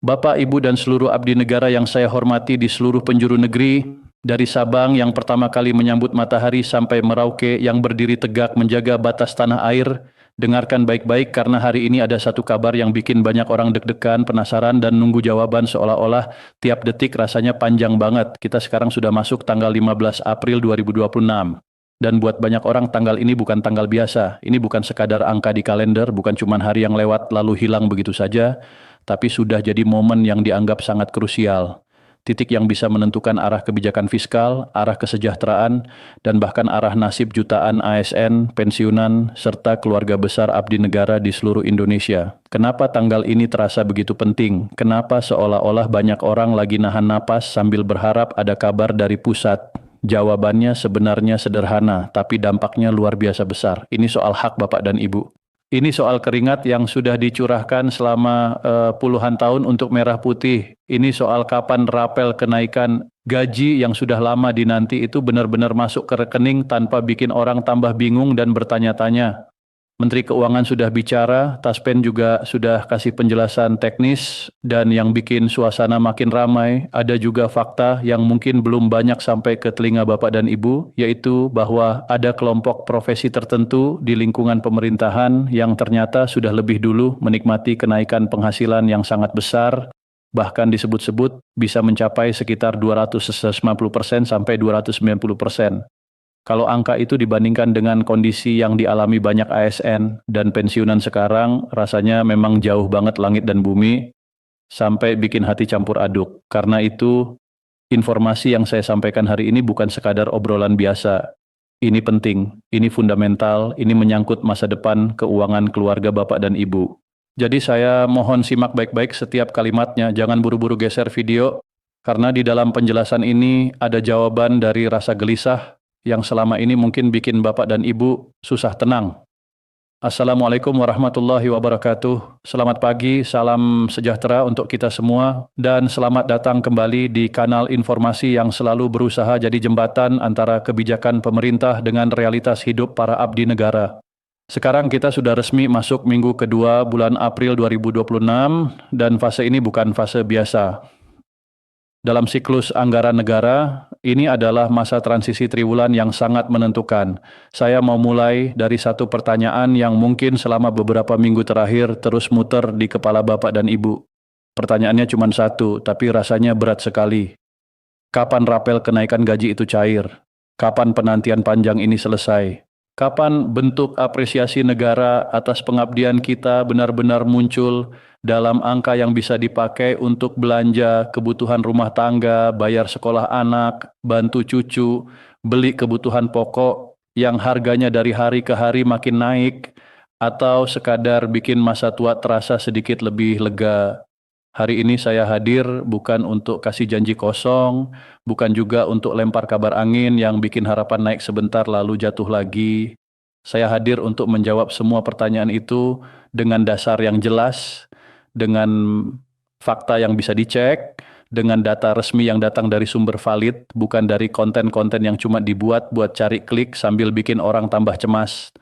Bapak, Ibu, dan seluruh abdi negara yang saya hormati di seluruh penjuru negeri, dari Sabang yang pertama kali menyambut matahari sampai Merauke yang berdiri tegak menjaga batas tanah air, dengarkan baik-baik karena hari ini ada satu kabar yang bikin banyak orang deg-degan, penasaran, dan nunggu jawaban seolah-olah tiap detik rasanya panjang banget. Kita sekarang sudah masuk tanggal 15 April 2026. Dan buat banyak orang tanggal ini bukan tanggal biasa. Ini bukan sekadar angka di kalender, bukan cuma hari yang lewat lalu hilang begitu saja, tapi sudah jadi momen yang dianggap sangat krusial. Titik yang bisa menentukan arah kebijakan fiskal, arah kesejahteraan, dan bahkan arah nasib jutaan ASN, pensiunan, serta keluarga besar abdi negara di seluruh Indonesia. Kenapa tanggal ini terasa begitu penting? Kenapa seolah-olah banyak orang lagi nahan napas sambil berharap ada kabar dari pusat? Jawabannya sebenarnya sederhana, tapi dampaknya luar biasa besar. Ini soal hak Bapak dan Ibu. Ini soal keringat yang sudah dicurahkan selama puluhan tahun untuk merah putih. Ini soal kapan rapel kenaikan gaji yang sudah lama dinanti itu benar-benar masuk ke rekening tanpa bikin orang tambah bingung dan bertanya-tanya. Menteri Keuangan sudah bicara, Taspen juga sudah kasih penjelasan teknis, dan yang bikin suasana makin ramai, ada juga fakta yang mungkin belum banyak sampai ke telinga Bapak dan Ibu, yaitu bahwa ada kelompok profesi tertentu di lingkungan pemerintahan yang ternyata sudah lebih dulu menikmati kenaikan penghasilan yang sangat besar, bahkan disebut-sebut bisa mencapai sekitar 250% sampai 290%. Kalau angka itu dibandingkan dengan kondisi yang dialami banyak ASN dan pensiunan sekarang, rasanya memang jauh banget langit dan bumi, sampai bikin hati campur aduk. Karena itu, informasi yang saya sampaikan hari ini bukan sekadar obrolan biasa. Ini penting, ini fundamental, ini menyangkut masa depan keuangan keluarga Bapak dan Ibu. Jadi saya mohon simak baik-baik setiap kalimatnya, jangan buru-buru geser video, karena di dalam penjelasan ini ada jawaban dari rasa gelisah, yang selama ini mungkin bikin Bapak dan Ibu susah tenang. Assalamualaikum warahmatullahi wabarakatuh. Selamat pagi, salam sejahtera untuk kita semua, dan selamat datang kembali di kanal informasi yang selalu berusaha jadi jembatan antara kebijakan pemerintah dengan realitas hidup para abdi negara. Sekarang kita sudah resmi masuk minggu kedua bulan April 2026, dan fase ini bukan fase biasa. Dalam siklus anggaran negara, ini adalah masa transisi triwulan yang sangat menentukan. Saya mau mulai dari satu pertanyaan yang mungkin selama beberapa minggu terakhir terus muter di kepala Bapak dan Ibu. Pertanyaannya cuma satu, tapi rasanya berat sekali. Kapan rapel kenaikan gaji itu cair? Kapan penantian panjang ini selesai? Kapan bentuk apresiasi negara atas pengabdian kita benar-benar muncul dalam angka yang bisa dipakai untuk belanja kebutuhan rumah tangga, bayar sekolah anak, bantu cucu, beli kebutuhan pokok yang harganya dari hari ke hari makin naik, atau sekadar bikin masa tua terasa sedikit lebih lega. Hari ini saya hadir bukan untuk kasih janji kosong, bukan juga untuk lempar kabar angin yang bikin harapan naik sebentar lalu jatuh lagi. Saya hadir untuk menjawab semua pertanyaan itu dengan dasar yang jelas, dengan fakta yang bisa dicek, dengan data resmi yang datang dari sumber valid, bukan dari konten-konten yang cuma dibuat buat cari klik sambil bikin orang tambah cemas.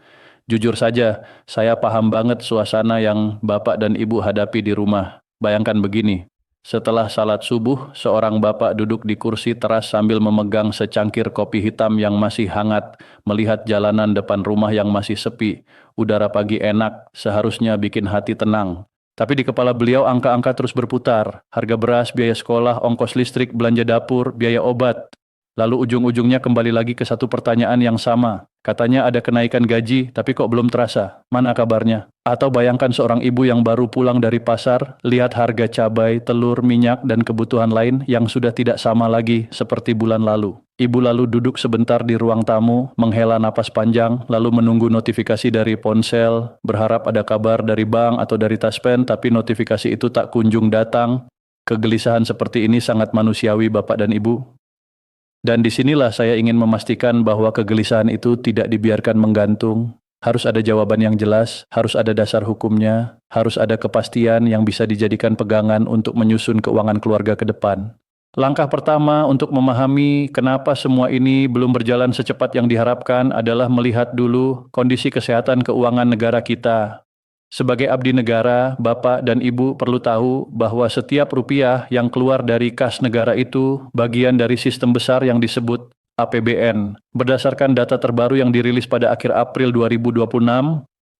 Jujur saja, saya paham banget suasana yang Bapak dan Ibu hadapi di rumah. Bayangkan begini, setelah salat subuh, seorang bapak duduk di kursi teras sambil memegang secangkir kopi hitam yang masih hangat, melihat jalanan depan rumah yang masih sepi. Udara pagi enak, seharusnya bikin hati tenang. Tapi di kepala beliau angka-angka terus berputar. Harga beras, biaya sekolah, ongkos listrik, belanja dapur, biaya obat. Lalu ujung-ujungnya kembali lagi ke satu pertanyaan yang sama. Katanya ada kenaikan gaji, tapi kok belum terasa? Mana kabarnya? Atau bayangkan seorang ibu yang baru pulang dari pasar, lihat harga cabai, telur, minyak, dan kebutuhan lain yang sudah tidak sama lagi seperti bulan lalu. Ibu lalu duduk sebentar di ruang tamu, menghela napas panjang, lalu menunggu notifikasi dari ponsel, berharap ada kabar dari bank atau dari Taspen, tapi notifikasi itu tak kunjung datang. Kegelisahan seperti ini sangat manusiawi, Bapak dan Ibu. Dan disinilah saya ingin memastikan bahwa kegelisahan itu tidak dibiarkan menggantung. Harus ada jawaban yang jelas, harus ada dasar hukumnya, harus ada kepastian yang bisa dijadikan pegangan untuk menyusun keuangan keluarga ke depan. Langkah pertama untuk memahami kenapa semua ini belum berjalan secepat yang diharapkan adalah melihat dulu kondisi kesehatan keuangan negara kita. Sebagai abdi negara, Bapak dan Ibu perlu tahu bahwa setiap rupiah yang keluar dari kas negara itu bagian dari sistem besar yang disebut APBN. Berdasarkan data terbaru yang dirilis pada akhir April 2026,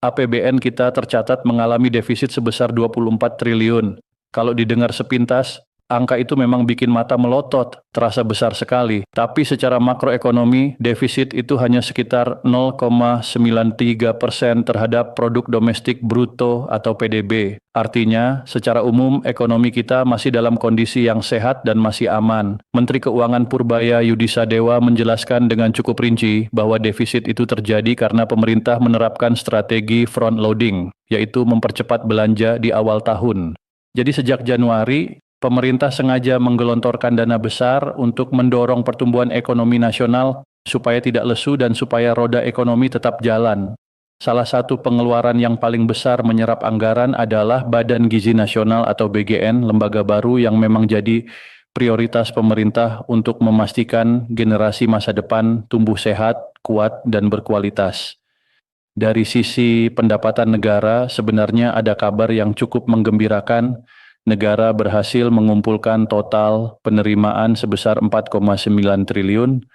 APBN kita tercatat mengalami defisit sebesar 24 triliun. Kalau didengar sepintas, angka itu memang bikin mata melotot, terasa besar sekali. Tapi secara makroekonomi, defisit itu hanya sekitar 0,93% terhadap produk domestik bruto atau PDB. Artinya, secara umum ekonomi kita masih dalam kondisi yang sehat dan masih aman. Menteri Keuangan Purbaya Yudisadewa menjelaskan dengan cukup rinci bahwa defisit itu terjadi karena pemerintah menerapkan strategi front loading, yaitu mempercepat belanja di awal tahun. Jadi sejak Januari, pemerintah sengaja menggelontorkan dana besar untuk mendorong pertumbuhan ekonomi nasional supaya tidak lesu dan supaya roda ekonomi tetap jalan. Salah satu pengeluaran yang paling besar menyerap anggaran adalah Badan Gizi Nasional atau BGN, lembaga baru yang memang jadi prioritas pemerintah untuk memastikan generasi masa depan tumbuh sehat, kuat, dan berkualitas. Dari sisi pendapatan negara, sebenarnya ada kabar yang cukup menggembirakan. Negara berhasil mengumpulkan total penerimaan sebesar 4,9 triliun.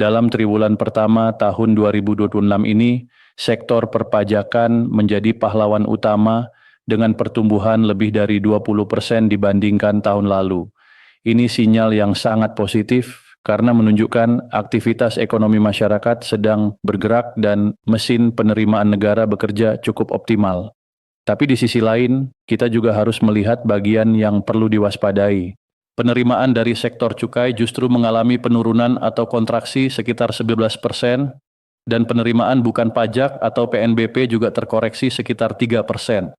Dalam triwulan pertama tahun 2026 ini, sektor perpajakan menjadi pahlawan utama dengan pertumbuhan lebih dari 20% dibandingkan tahun lalu. Ini sinyal yang sangat positif karena menunjukkan aktivitas ekonomi masyarakat sedang bergerak dan mesin penerimaan negara bekerja cukup optimal. Tapi di sisi lain, kita juga harus melihat bagian yang perlu diwaspadai. Penerimaan dari sektor cukai justru mengalami penurunan atau kontraksi sekitar 11%, dan penerimaan bukan pajak atau PNBP juga terkoreksi sekitar 3%.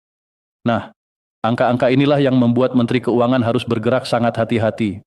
Nah, angka-angka inilah yang membuat Menteri Keuangan harus bergerak sangat hati-hati.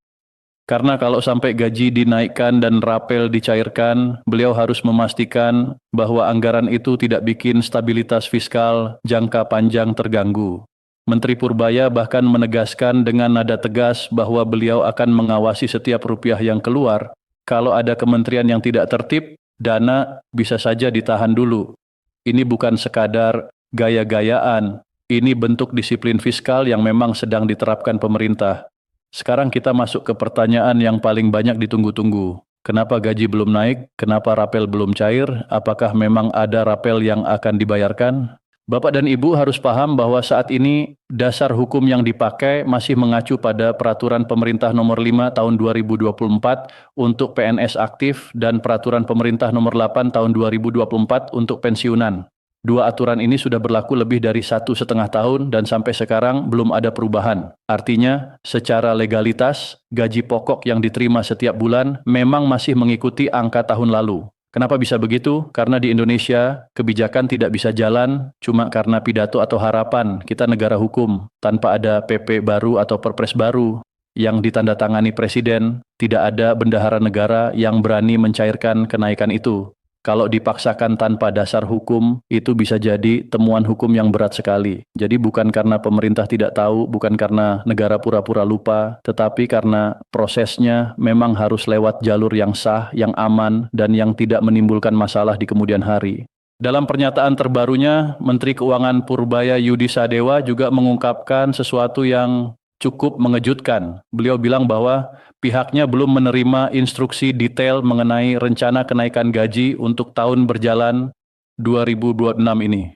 Karena kalau sampai gaji dinaikkan dan rapel dicairkan, beliau harus memastikan bahwa anggaran itu tidak bikin stabilitas fiskal jangka panjang terganggu. Menteri Purbaya bahkan menegaskan dengan nada tegas bahwa beliau akan mengawasi setiap rupiah yang keluar. Kalau ada kementerian yang tidak tertib, dana bisa saja ditahan dulu. Ini bukan sekadar gaya-gayaan, ini bentuk disiplin fiskal yang memang sedang diterapkan pemerintah. Sekarang kita masuk ke pertanyaan yang paling banyak ditunggu-tunggu. Kenapa gaji belum naik? Kenapa rapel belum cair? Apakah memang ada rapel yang akan dibayarkan? Bapak dan Ibu harus paham bahwa saat ini dasar hukum yang dipakai masih mengacu pada Peraturan Pemerintah Nomor 5 Tahun 2024 untuk PNS aktif dan Peraturan Pemerintah Nomor 8 Tahun 2024 untuk pensiunan. Dua aturan ini sudah berlaku lebih dari 1,5 tahun dan sampai sekarang belum ada perubahan. Artinya, secara legalitas, gaji pokok yang diterima setiap bulan memang masih mengikuti angka tahun lalu. Kenapa bisa begitu? Karena di Indonesia, kebijakan tidak bisa jalan cuma karena pidato atau harapan. Kita negara hukum, tanpa ada PP baru atau Perpres baru yang ditandatangani Presiden, tidak ada bendahara negara yang berani mencairkan kenaikan itu. Kalau dipaksakan tanpa dasar hukum, itu bisa jadi temuan hukum yang berat sekali. Jadi bukan karena pemerintah tidak tahu, bukan karena negara pura-pura lupa, tetapi karena prosesnya memang harus lewat jalur yang sah, yang aman, dan yang tidak menimbulkan masalah di kemudian hari. Dalam pernyataan terbarunya, Menteri Keuangan Purbaya Yudisadewa juga mengungkapkan sesuatu yang cukup mengejutkan. Beliau bilang bahwa pihaknya belum menerima instruksi detail mengenai rencana kenaikan gaji untuk tahun berjalan 2026 ini.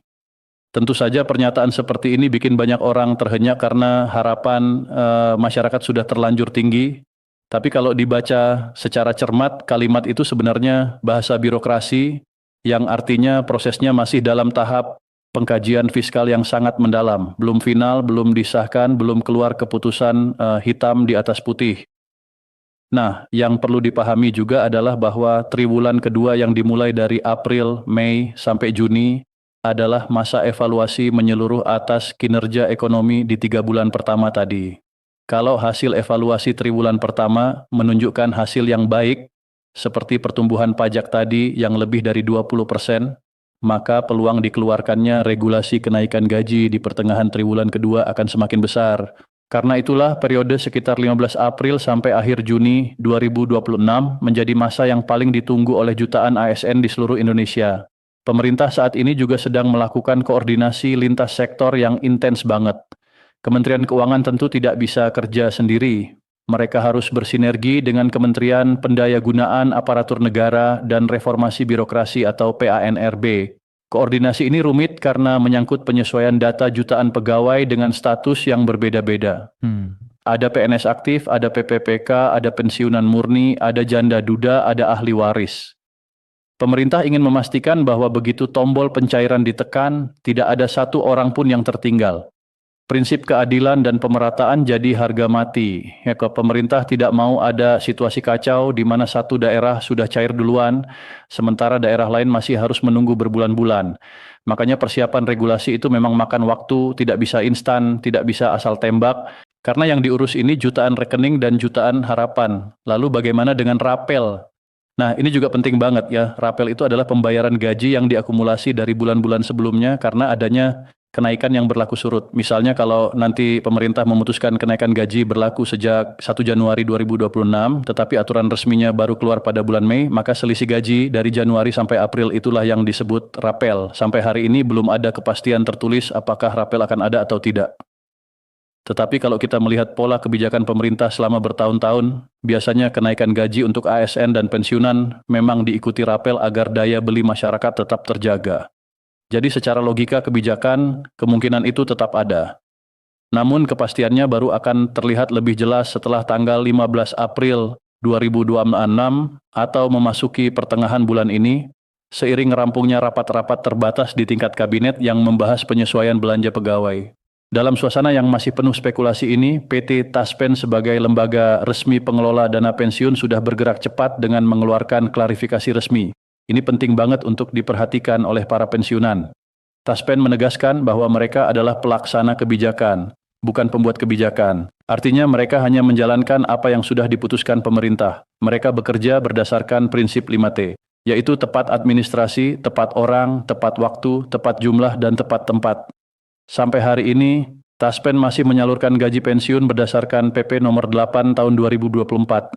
Tentu saja pernyataan seperti ini bikin banyak orang terhenyak karena harapan masyarakat sudah terlanjur tinggi. Tapi kalau dibaca secara cermat, kalimat itu sebenarnya bahasa birokrasi yang artinya prosesnya masih dalam tahap pengkajian fiskal yang sangat mendalam, belum final, belum disahkan, belum keluar keputusan hitam di atas putih. Nah, yang perlu dipahami juga adalah bahwa triwulan kedua yang dimulai dari April, Mei, sampai Juni adalah masa evaluasi menyeluruh atas kinerja ekonomi di 3 bulan pertama tadi. Kalau hasil evaluasi triwulan pertama menunjukkan hasil yang baik, seperti pertumbuhan pajak tadi yang lebih dari 20%, maka peluang dikeluarkannya regulasi kenaikan gaji di pertengahan triwulan kedua akan semakin besar. Karena itulah periode sekitar 15 April sampai akhir Juni 2026 menjadi masa yang paling ditunggu oleh jutaan ASN di seluruh Indonesia. Pemerintah saat ini juga sedang melakukan koordinasi lintas sektor yang intens banget. Kementerian Keuangan tentu tidak bisa kerja sendiri. Mereka harus bersinergi dengan Kementerian Pendayagunaan Aparatur Negara dan Reformasi Birokrasi atau PANRB. Koordinasi ini rumit karena menyangkut penyesuaian data jutaan pegawai dengan status yang berbeda-beda. Ada PNS aktif, ada PPPK, ada pensiunan murni, ada janda duda, ada ahli waris. Pemerintah ingin memastikan bahwa begitu tombol pencairan ditekan, tidak ada satu orang pun yang tertinggal. Prinsip keadilan dan pemerataan jadi harga mati. Ya, pemerintah tidak mau ada situasi kacau di mana satu daerah sudah cair duluan, sementara daerah lain masih harus menunggu berbulan-bulan. Makanya persiapan regulasi itu memang makan waktu, tidak bisa instan, tidak bisa asal tembak, karena yang diurus ini jutaan rekening dan jutaan harapan. Lalu bagaimana dengan rapel? Nah, ini juga penting banget ya. Rapel itu adalah pembayaran gaji yang diakumulasi dari bulan-bulan sebelumnya karena adanya kenaikan yang berlaku surut. Misalnya kalau nanti pemerintah memutuskan kenaikan gaji berlaku sejak 1 Januari 2026, tetapi aturan resminya baru keluar pada bulan Mei, maka selisih gaji dari Januari sampai April itulah yang disebut rapel. Sampai hari ini belum ada kepastian tertulis apakah rapel akan ada atau tidak. Tetapi kalau kita melihat pola kebijakan pemerintah selama bertahun-tahun, biasanya kenaikan gaji untuk ASN dan pensiunan memang diikuti rapel agar daya beli masyarakat tetap terjaga. Jadi secara logika kebijakan, kemungkinan itu tetap ada. Namun kepastiannya baru akan terlihat lebih jelas setelah tanggal 15 April 2026 atau memasuki pertengahan bulan ini, seiring rampungnya rapat-rapat terbatas di tingkat kabinet yang membahas penyesuaian belanja pegawai. Dalam suasana yang masih penuh spekulasi ini, PT Taspen sebagai lembaga resmi pengelola dana pensiun sudah bergerak cepat dengan mengeluarkan klarifikasi resmi. Ini penting banget untuk diperhatikan oleh para pensiunan. Taspen menegaskan bahwa mereka adalah pelaksana kebijakan, bukan pembuat kebijakan. Artinya mereka hanya menjalankan apa yang sudah diputuskan pemerintah. Mereka bekerja berdasarkan prinsip 5T, yaitu tepat administrasi, tepat orang, tepat waktu, tepat jumlah, dan tepat tempat. Sampai hari ini, Taspen masih menyalurkan gaji pensiun berdasarkan PP nomor 8 tahun 2024.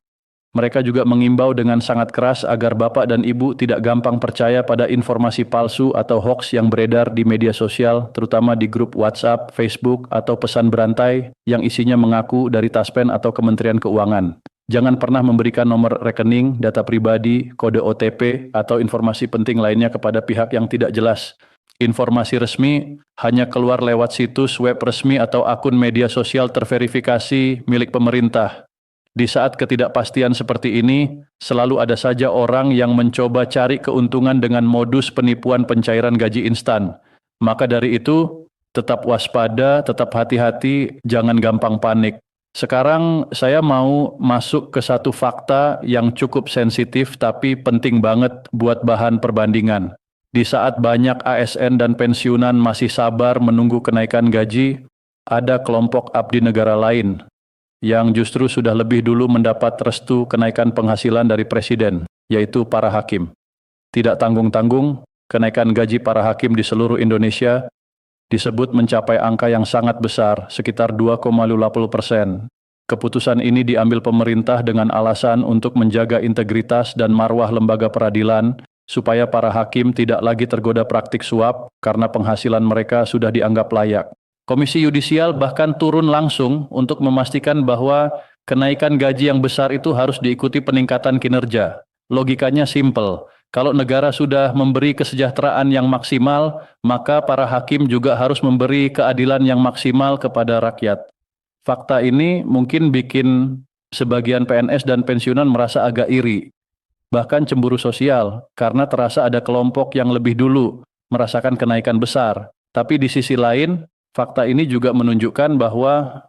Mereka juga mengimbau dengan sangat keras agar Bapak dan Ibu tidak gampang percaya pada informasi palsu atau hoaks yang beredar di media sosial, terutama di grup WhatsApp, Facebook, atau pesan berantai yang isinya mengaku dari Taspen atau Kementerian Keuangan. Jangan pernah memberikan nomor rekening, data pribadi, kode OTP, atau informasi penting lainnya kepada pihak yang tidak jelas. Informasi resmi hanya keluar lewat situs web resmi atau akun media sosial terverifikasi milik pemerintah. Di saat ketidakpastian seperti ini, selalu ada saja orang yang mencoba cari keuntungan dengan modus penipuan pencairan gaji instan. Maka dari itu, tetap waspada, tetap hati-hati, jangan gampang panik. Sekarang saya mau masuk ke satu fakta yang cukup sensitif tapi penting banget buat bahan perbandingan. Di saat banyak ASN dan pensiunan masih sabar menunggu kenaikan gaji, ada kelompok abdi negara lain yang justru sudah lebih dulu mendapat restu kenaikan penghasilan dari Presiden, yaitu para hakim. Tidak tanggung-tanggung, kenaikan gaji para hakim di seluruh Indonesia disebut mencapai angka yang sangat besar, sekitar 2,50%. Keputusan ini diambil pemerintah dengan alasan untuk menjaga integritas dan marwah lembaga peradilan, supaya para hakim tidak lagi tergoda praktik suap karena penghasilan mereka sudah dianggap layak. Komisi Yudisial bahkan turun langsung untuk memastikan bahwa kenaikan gaji yang besar itu harus diikuti peningkatan kinerja. Logikanya simpel. Kalau negara sudah memberi kesejahteraan yang maksimal, maka para hakim juga harus memberi keadilan yang maksimal kepada rakyat. Fakta ini mungkin bikin sebagian PNS dan pensiunan merasa agak iri, bahkan cemburu sosial, karena terasa ada kelompok yang lebih dulu merasakan kenaikan besar. Tapi di sisi lain, fakta ini juga menunjukkan bahwa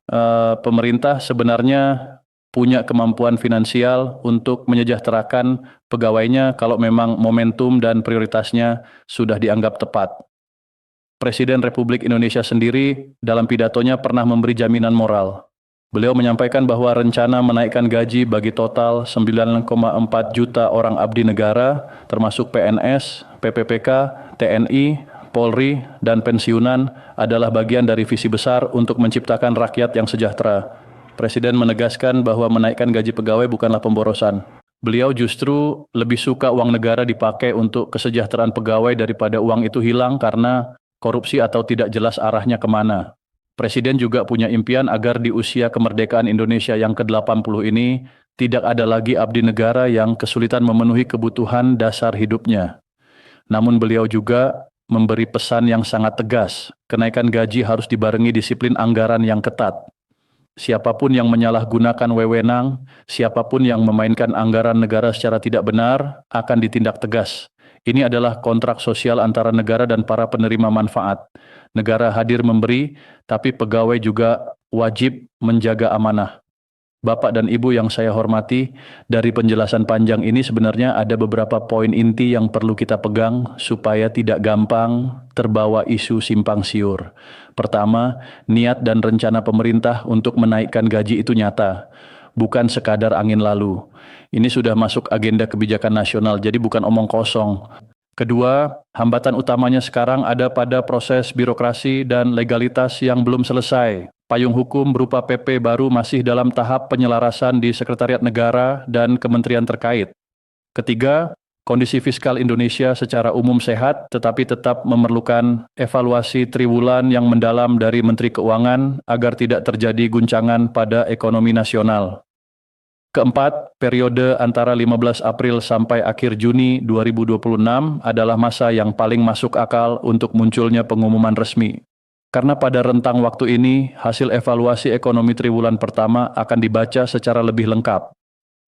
pemerintah sebenarnya punya kemampuan finansial untuk menyejahterakan pegawainya kalau memang momentum dan prioritasnya sudah dianggap tepat. Presiden Republik Indonesia sendiri dalam pidatonya pernah memberi jaminan moral. Beliau menyampaikan bahwa rencana menaikkan gaji bagi total 9,4 juta orang abdi negara, termasuk PNS, PPPK, TNI, Polri, dan pensiunan adalah bagian dari visi besar untuk menciptakan rakyat yang sejahtera. Presiden menegaskan bahwa menaikkan gaji pegawai bukanlah pemborosan, Beliau justru lebih suka uang negara dipakai untuk kesejahteraan pegawai daripada uang itu hilang karena korupsi atau tidak jelas arahnya kemana. Presiden juga punya impian agar di usia kemerdekaan Indonesia yang ke-80 ini tidak ada lagi abdi negara yang kesulitan memenuhi kebutuhan dasar hidupnya. Namun beliau juga memberi pesan yang sangat tegas, kenaikan gaji harus dibarengi disiplin anggaran yang ketat. Siapapun yang menyalahgunakan wewenang, siapapun yang memainkan anggaran negara secara tidak benar, akan ditindak tegas. Ini adalah kontrak sosial antara negara dan para penerima manfaat. Negara hadir memberi, tapi pegawai juga wajib menjaga amanah. Bapak dan Ibu yang saya hormati, dari penjelasan panjang ini sebenarnya ada beberapa poin inti yang perlu kita pegang supaya tidak gampang terbawa isu simpang siur. Pertama, niat dan rencana pemerintah untuk menaikkan gaji itu nyata, bukan sekadar angin lalu. Ini sudah masuk agenda kebijakan nasional, jadi bukan omong kosong. Kedua, hambatan utamanya sekarang ada pada proses birokrasi dan legalitas yang belum selesai. Payung hukum berupa PP baru masih dalam tahap penyelarasan di Sekretariat Negara dan kementerian terkait. Ketiga, kondisi fiskal Indonesia secara umum sehat tetapi tetap memerlukan evaluasi triwulan yang mendalam dari Menteri Keuangan agar tidak terjadi guncangan pada ekonomi nasional. Keempat, periode antara 15 April sampai akhir Juni 2026 adalah masa yang paling masuk akal untuk munculnya pengumuman resmi. Karena pada rentang waktu ini, hasil evaluasi ekonomi triwulan pertama akan dibaca secara lebih lengkap.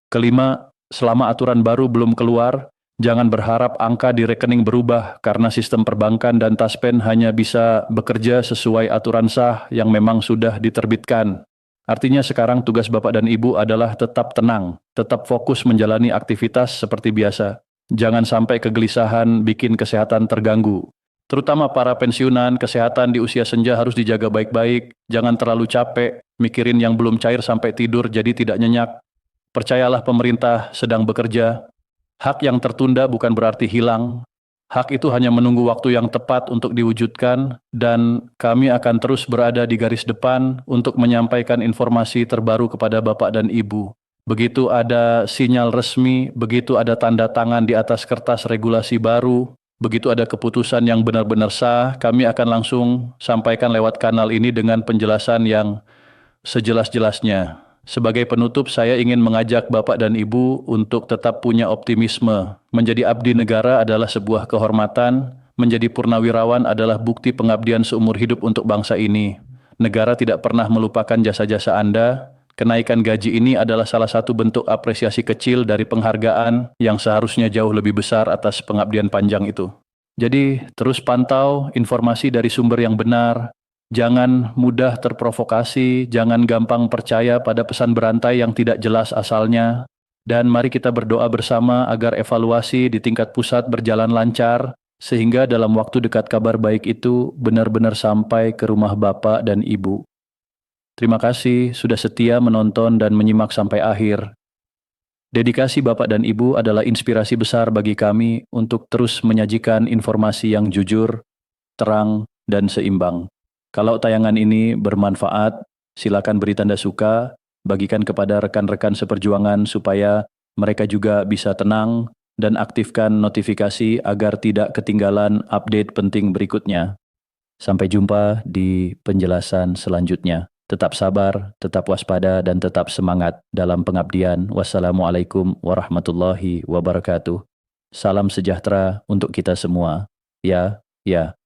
Kelima, selama aturan baru belum keluar, jangan berharap angka di rekening berubah karena sistem perbankan dan Taspen hanya bisa bekerja sesuai aturan sah yang memang sudah diterbitkan. Artinya sekarang tugas Bapak dan Ibu adalah tetap tenang, tetap fokus menjalani aktivitas seperti biasa. Jangan sampai kegelisahan bikin kesehatan terganggu. Terutama para pensiunan, kesehatan di usia senja harus dijaga baik-baik, jangan terlalu capek, mikirin yang belum cair sampai tidur jadi tidak nyenyak. Percayalah pemerintah sedang bekerja. Hak yang tertunda bukan berarti hilang. Hak itu hanya menunggu waktu yang tepat untuk diwujudkan dan kami akan terus berada di garis depan untuk menyampaikan informasi terbaru kepada Bapak dan Ibu. Begitu ada sinyal resmi, begitu ada tanda tangan di atas kertas regulasi baru, begitu ada keputusan yang benar-benar sah, kami akan langsung sampaikan lewat kanal ini dengan penjelasan yang sejelas-jelasnya. Sebagai penutup, saya ingin mengajak Bapak dan Ibu untuk tetap punya optimisme. Menjadi abdi negara adalah sebuah kehormatan, menjadi purnawirawan adalah bukti pengabdian seumur hidup untuk bangsa ini. Negara tidak pernah melupakan jasa-jasa Anda. Kenaikan gaji ini adalah salah satu bentuk apresiasi kecil dari penghargaan yang seharusnya jauh lebih besar atas pengabdian panjang itu. Jadi, terus pantau informasi dari sumber yang benar, jangan mudah terprovokasi, jangan gampang percaya pada pesan berantai yang tidak jelas asalnya, dan mari kita berdoa bersama agar evaluasi di tingkat pusat berjalan lancar, sehingga dalam waktu dekat kabar baik itu benar-benar sampai ke rumah Bapak dan Ibu. Terima kasih sudah setia menonton dan menyimak sampai akhir. Dedikasi Bapak dan Ibu adalah inspirasi besar bagi kami untuk terus menyajikan informasi yang jujur, terang, dan seimbang. Kalau tayangan ini bermanfaat, silakan beri tanda suka, bagikan kepada rekan-rekan seperjuangan supaya mereka juga bisa tenang dan aktifkan notifikasi agar tidak ketinggalan update penting berikutnya. Sampai jumpa di penjelasan selanjutnya. Tetap sabar, tetap waspada, dan tetap semangat dalam pengabdian. Wassalamualaikum warahmatullahi wabarakatuh. Salam sejahtera untuk kita semua. Ya, ya.